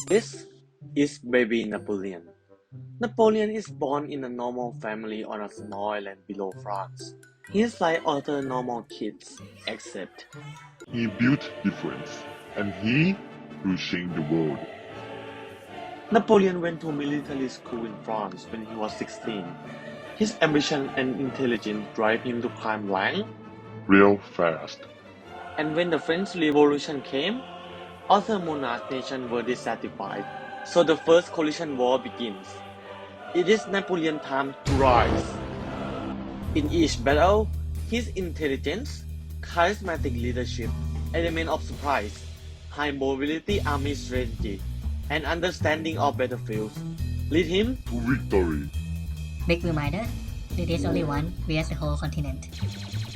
This is baby Napoleon. Napoleon is born in a normal family on a small island below France. He is like other normal kids, except He built difference, and he will change the world. Napoleon went to military school in France when he was 16. His ambition and intelligence drive him to climb rank, Real fast. and when the French Revolution came, other monarch nations were dissatisfied, so the First Coalition War begins. It is Napoleon's time to rise. In each battle, his intelligence, charismatic leadership, element of surprise, high mobility army strategy, and understanding of battlefields lead him To victory. Big reminder, there is only one vs the whole continent.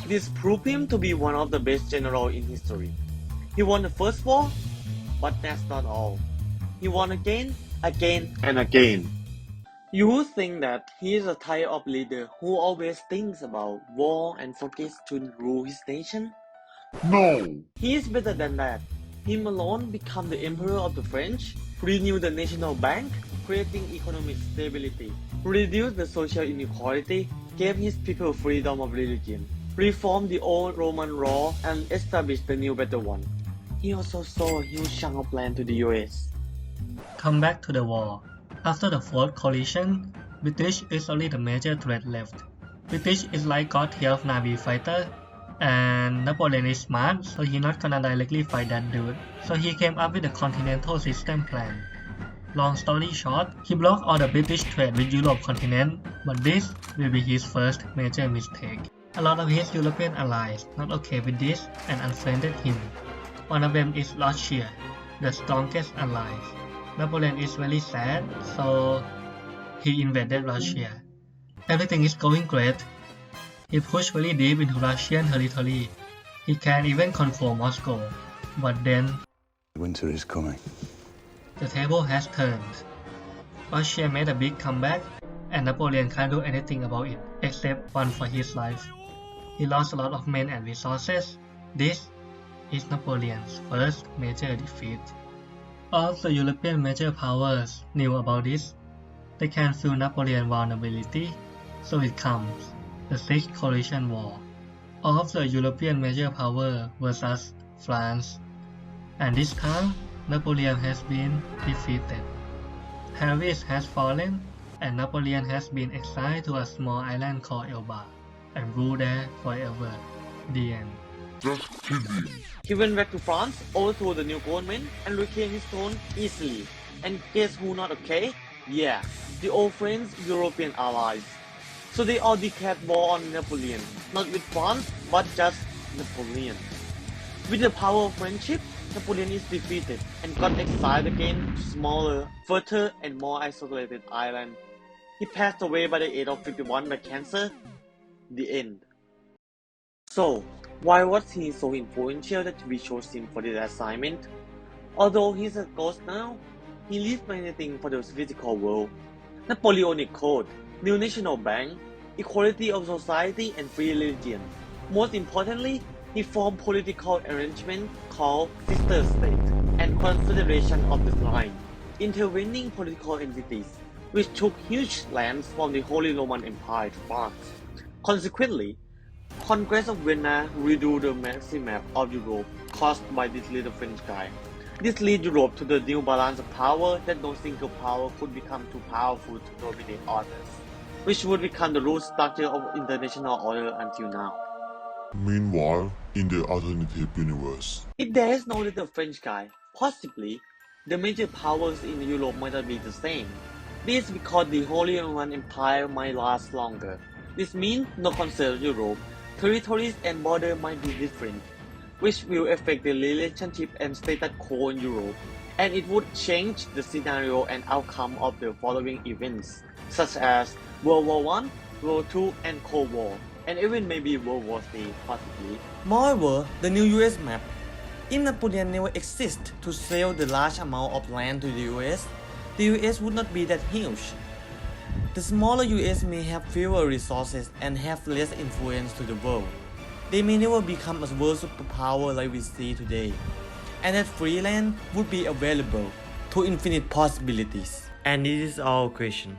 This proved him to be one of the best generals in history. He won the first war, but that's not all. He won again, and again. You would think that he is a type of leader who always thinks about war and forgets to rule his nation. No! He is better than that. Him alone become the emperor of the French, renew the national bank, creating economic stability, reduce the social inequality, gave his people freedom of religion, reformed the old Roman law, and established the new better one. He also sold a huge chunk of land to the US. Come back to the war. After the fourth coalition, British is only the major threat left. British is like God help Navy fighter, and Napoleon is smart, so he not gonna directly fight that dude. So he came up with the Continental System plan. Long story short, he blocked all the British trade with Europe continent, but this will be his first major mistake. A lot of his European allies not okay with this and unfriended him. One of them is Russia, the strongest allies. Napoleon is very sad, so he invaded Russia. Everything is going great. He pushed very deep into Russian territory. He can even control Moscow. But then, Winter is coming. the table has turned. Russia made a big comeback, and Napoleon can't do anything about it, except run for his life. He lost a lot of men and resources. This is Napoleon's first major defeat. All the European major powers knew about this. They can feel Napoleon's vulnerability, so it comes, the Sixth Coalition War. All of the European major power versus France. And this time, Napoleon has been defeated. Paris has fallen, and Napoleon has been exiled to a small island called Elba, and ruled there forever. The end. Just kidding. He went back to France, overthrew the new government, and reclaimed his throne easily. And guess who not okay? Yeah, the old French European allies. So they all declared war on Napoleon, not with France, but just Napoleon. With the power of friendship, Napoleon is defeated and got exiled again to smaller, further, and more isolated island. He passed away by the age of 51 by cancer. The end. So, why was he so influential that we chose him for this assignment? Although he's a ghost now, he left many things for the physical world. Napoleonic Code, new national bank, equality of society and free religion. Most importantly, he formed political arrangement called sister state and confederation of the line, intervening political entities, which took huge lands from the Holy Roman Empire to France. Consequently, Congress of Vienna redo the maximum of Europe caused by this little French guy. This led Europe to the new balance of power that no single power could become too powerful to dominate others, which would become the root structure of international order until now. Meanwhile, in the alternative universe, If there is no little French guy, possibly the major powers in Europe might not be the same. This is because the Holy Roman Empire might last longer. This means no concept of Europe, territories and borders might be different, which will affect the relationship and status quo in Europe, and it would change the scenario and outcome of the following events, such as World War I, World War II, and Cold War, and even maybe World War III, possibly. Moreover, the new US map. If Napoleon never existed to sell the large amount of land to the US would not be that huge. The smaller US may have fewer resources and have less influence to the world. They may never become a world superpower like we see today, and that free land would be available to infinite possibilities. And this is our question.